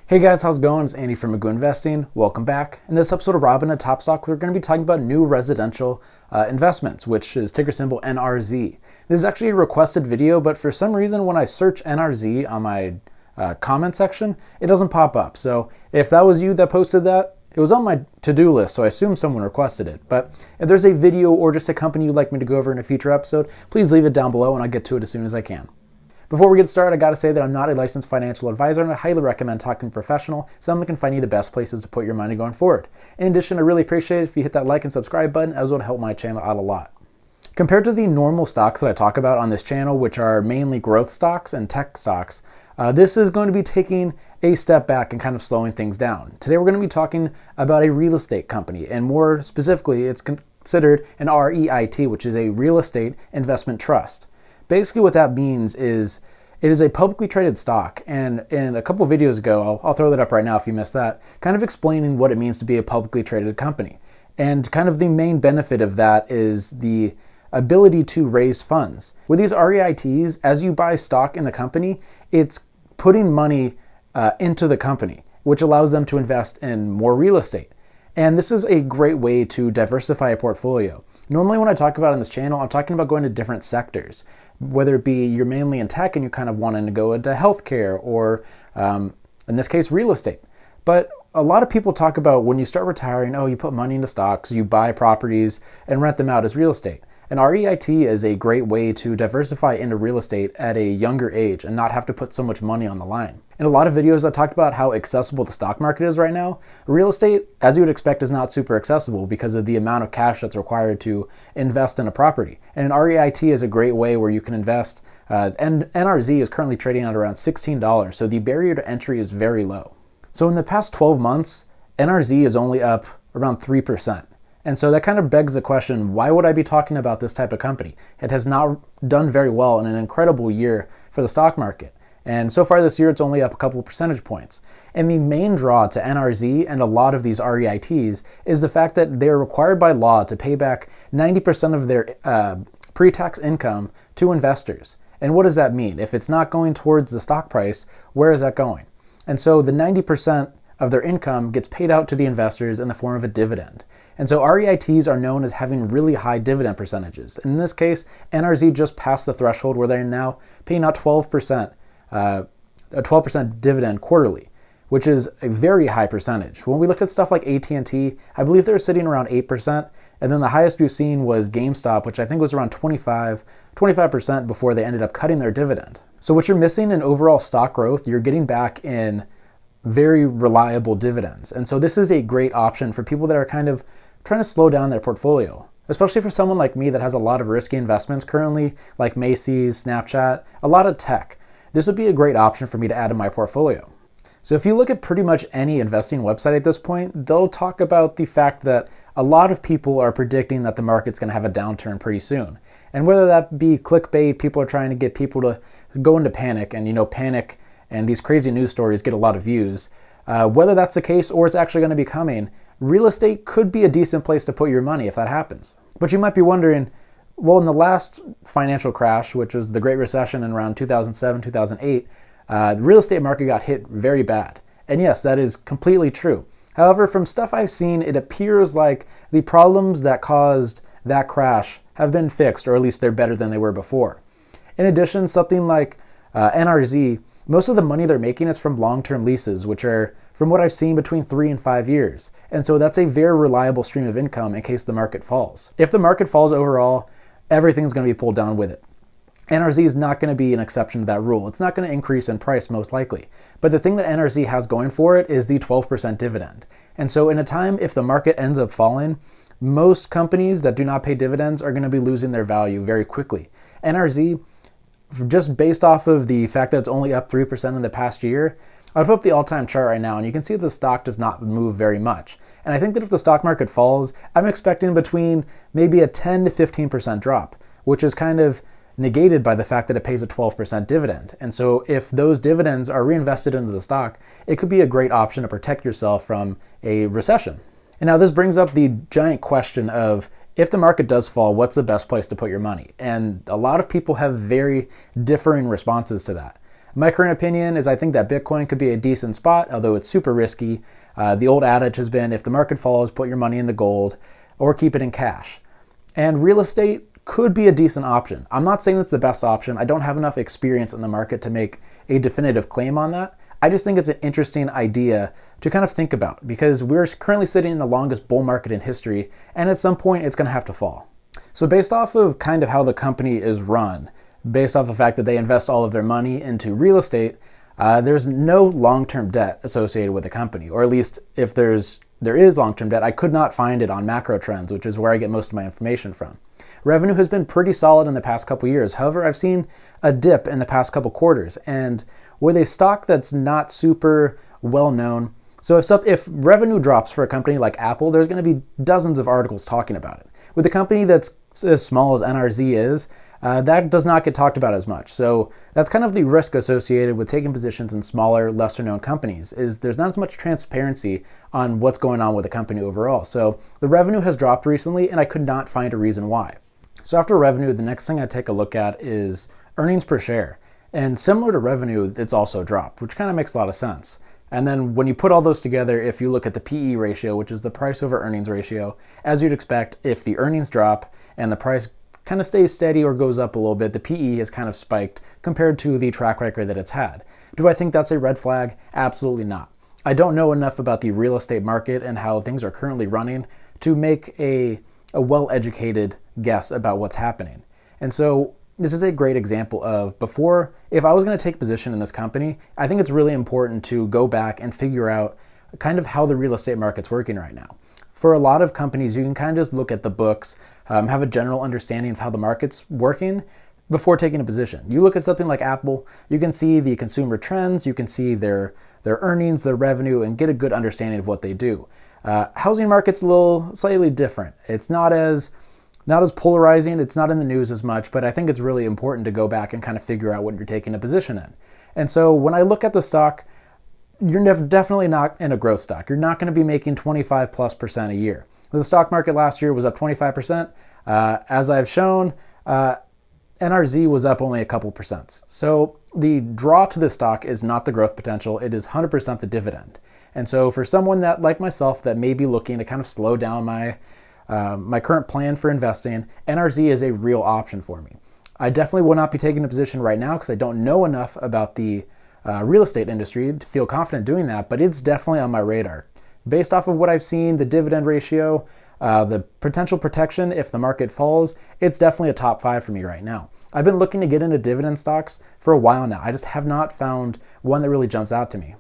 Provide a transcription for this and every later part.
Hey guys, how's it going? It's Andy from MagooInvesting. Welcome back. In this episode of Robinhood Top Stock, we're going to be talking about new residential investments, which is ticker symbol NRZ. This is actually a requested video, but for some reason when I search NRZ on my comment section, it doesn't pop up. So if that was you that posted that, it was on my to-do list, so I assume someone requested it. But if there's a video or just a company you'd like me to go over in a future episode, please leave it down below and I'll get to it as soon as I can. Before we get started, I gotta say that I'm not a licensed financial advisor and I highly recommend talking to a professional, someone that can find you the best places to put your money going forward. In addition, I really appreciate it if you hit that like and subscribe button, as it would help my channel out a lot. Compared to the normal stocks that I talk about on this channel, which are mainly growth stocks and tech stocks, this is going to be taking a step back and kind of slowing things down. Today we're going to be talking about a real estate company, and more specifically, it's considered an REIT, which is a real estate investment trust. Basically what that means is it is a publicly traded stock, and in a couple videos ago, I'll throw that up right now if you missed that, kind of explaining what it means to be a publicly traded company. And kind of the main benefit of that is the ability to raise funds. With these REITs, as you buy stock in the company, it's putting money into the company, which allows them to invest in more real estate. And this is a great way to diversify a portfolio. Normally when I talk about it on this channel, I'm talking about going to different sectors, whether it be you're mainly in tech and you kind of wanting to go into healthcare or in this case, real estate. But a lot of people talk about when you start retiring, oh, you put money into stocks, you buy properties and rent them out as real estate. An REIT is a great way to diversify into real estate at a younger age and not have to put so much money on the line. In a lot of videos, I talked about how accessible the stock market is right now. Real estate, as you would expect, is not super accessible because of the amount of cash that's required to invest in a property. And an REIT is a great way where you can invest, and NRZ is currently trading at around $16, so the barrier to entry is very low. So in the past 12 months, NRZ is only up around 3%. And so that kind of begs the question, why would I be talking about this type of company? It has not done very well in an incredible year for the stock market. And so far this year, it's only up a couple of percentage points. And the main draw to NRZ and a lot of these REITs is the fact that they're required by law to pay back 90% of their pre-tax income to investors. And what does that mean? If it's not going towards the stock price, where is that going? And so the 90% of their income gets paid out to the investors in the form of a dividend. And so REITs are known as having really high dividend percentages. In this case, NRZ just passed the threshold where they're now paying out 12%, a 12% dividend quarterly, which is a very high percentage. When we look at stuff like AT&T, I believe they're sitting around 8%, and then the highest we've seen was GameStop, which I think was around 25% before they ended up cutting their dividend. So what you're missing in overall stock growth, you're getting back in very reliable dividends. And so this is a great option for people that are kind of trying to slow down their portfolio, especially for someone like me that has a lot of risky investments currently, like Macy's, Snapchat, a lot of tech. This would be a great option for me to add to my portfolio. So if you look at pretty much any investing website at this point, they'll talk about the fact that a lot of people are predicting that the market's going to have a downturn pretty soon. And whether that be clickbait, people are trying to get people to go into panic, and panic and these crazy news stories get a lot of views. Whether that's the case or it's actually going to be coming, real estate could be a decent place to put your money if that happens. But you might be wondering, well, in the last financial crash, which was the Great Recession in around 2007, 2008, the real estate market got hit very bad. And yes, that is completely true. However, from stuff I've seen, it appears like the problems that caused that crash have been fixed, or at least they're better than they were before. In addition, something like NRZ, most of the money they're making is from long-term leases, which are, from what I've seen, between 3 and 5 years. And so that's a very reliable stream of income in case the market falls. If the market falls overall, everything's going to be pulled down with it. NRZ is not going to be an exception to that rule. It's not going to increase in price most likely. But the thing that NRZ has going for it is the 12% dividend. And so in a time, if the market ends up falling, most companies that do not pay dividends are going to be losing their value very quickly. NRZ, just based off of the fact that it's only up 3% in the past year, I'll put up the all-time chart right now, and you can see the stock does not move very much. And I think that if the stock market falls, I'm expecting between maybe a 10 to 15% drop, which is kind of negated by the fact that it pays a 12% dividend. And so if those dividends are reinvested into the stock, it could be a great option to protect yourself from a recession. And now this brings up the giant question of, if the market does fall, what's the best place to put your money? And a lot of people have very differing responses to that. My current opinion is I think that Bitcoin could be a decent spot, although it's super risky. The old adage has been if the market falls, put your money into gold or keep it in cash. And real estate could be a decent option. I'm not saying it's the best option. I don't have enough experience in the market to make a definitive claim on that. I just think it's an interesting idea to kind of think about because we're currently sitting in the longest bull market in history, and at some point it's going to have to fall. So based off of kind of how the company is run, based off the fact that they invest all of their money into real estate, there's no long-term debt associated with the company, or at least if there is long-term debt, I could not find it on Macro Trends, which is where I get most of my information from. Revenue has been pretty solid in the past couple years. However, I've seen a dip in the past couple quarters, and with a stock that's not super well known, so if revenue drops for a company like Apple, there's going to be dozens of articles talking about it. With a company that's as small as NRZ is, that does not get talked about as much. So that's kind of the risk associated with taking positions in smaller, lesser known companies, is there's not as much transparency on what's going on with the company overall. So the revenue has dropped recently, and I could not find a reason why. So after revenue, the next thing I take a look at is earnings per share. And similar to revenue, it's also dropped, which kind of makes a lot of sense. And then when you put all those together, if you look at the PE ratio, which is the price over earnings ratio, as you'd expect, if the earnings drop and the price kind of stays steady or goes up a little bit, the PE has kind of spiked compared to the track record that it's had. Do I think that's a red flag? Absolutely not. I don't know enough about the real estate market and how things are currently running to make a well-educated guess about what's happening. And so this is a great example of if I was going to take position in this company, I think it's really important to go back and figure out kind of how the real estate market's working right now. For a lot of companies, you can kind of just look at the books, have a general understanding of how the market's working before taking a position. You look at something like Apple, you can see the consumer trends, you can see their earnings, their revenue, and get a good understanding of what they do. Housing market's a little slightly different. It's not as polarizing, it's not in the news as much, but I think it's really important to go back and kind of figure out what you're taking a position in. And so when I look at the stock, you're definitely not in a growth stock. You're not going to be making 25+% a year. The stock market last year was up 25%. As I've shown, NRZ was up only a couple percent. So the draw to this stock is not the growth potential, it is 100% the dividend. And so for someone that, like myself, that may be looking to kind of slow down my current plan for investing, NRZ is a real option for me. I definitely will not be taking a position right now because I don't know enough about the real estate industry to feel confident doing that, but it's definitely on my radar. Based off of what I've seen, the dividend ratio, the potential protection if the market falls, it's definitely a top 5 for me right now. I've been looking to get into dividend stocks for a while now. I just have not found one that really jumps out to me.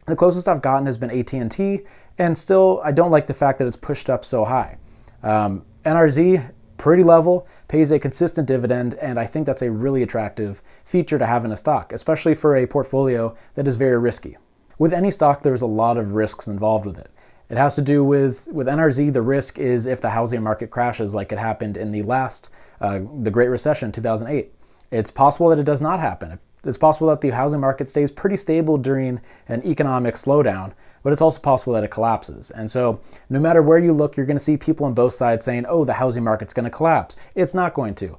The closest I've gotten has been AT&T, and still I don't like the fact that it's pushed up so high. NRZ, pretty level, pays a consistent dividend, and I think that's a really attractive feature to have in a stock, especially for a portfolio that is very risky. With any stock, there's a lot of risks involved with it. It has to do with NRZ, the risk is if the housing market crashes like it happened in the Great Recession, 2008. It's possible that it does not happen. It's possible that the housing market stays pretty stable during an economic slowdown, but it's also possible that it collapses. And so no matter where you look, you're going to see people on both sides saying, oh, the housing market's going to collapse. It's not going to.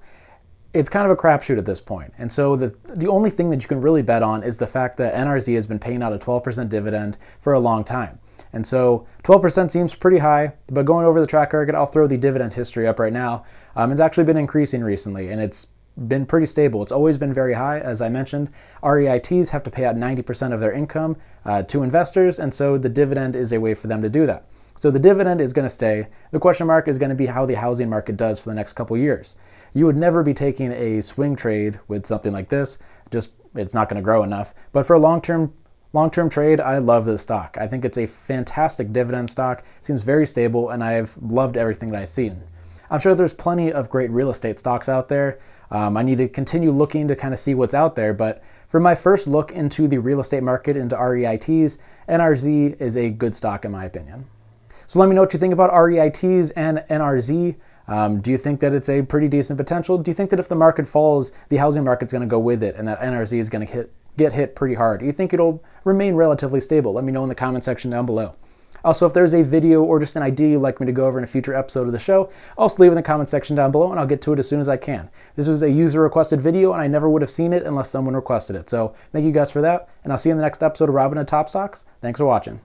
It's kind of a crapshoot at this point. And so the only thing that you can really bet on is the fact that NRZ has been paying out a 12% dividend for a long time. And so 12% seems pretty high, but going over the track record, I'll throw the dividend history up right now. It's actually been increasing recently, and it's been pretty stable. It's always been very high. As I mentioned, REITs have to pay out 90% of their income to investors, and so the dividend is a way for them to do that. So the dividend is going to stay. The question mark is going to be how the housing market does for the next couple years. You would never be taking a swing trade with something like this. It's not going to grow enough. But for a long-term trade, I love this stock. I think it's a fantastic dividend stock. It seems very stable, and I've loved everything that I've seen. I'm sure there's plenty of great real estate stocks out there. I need to continue looking to kind of see what's out there, but for my first look into the real estate market, into REITs, NRZ is a good stock in my opinion. So let me know what you think about REITs and NRZ. Do you think that it's a pretty decent potential? Do you think that if the market falls, the housing market's going to go with it and that NRZ is going to get hit pretty hard? Do you think it'll remain relatively stable? Let me know in the comment section down below. Also, if there's a video or just an idea you'd like me to go over in a future episode of the show, also leave it in the comment section down below and I'll get to it as soon as I can. This was a user requested video and I never would have seen it unless someone requested it. So thank you guys for that, and I'll see you in the next episode of Robinhood Top Stocks. Thanks for watching.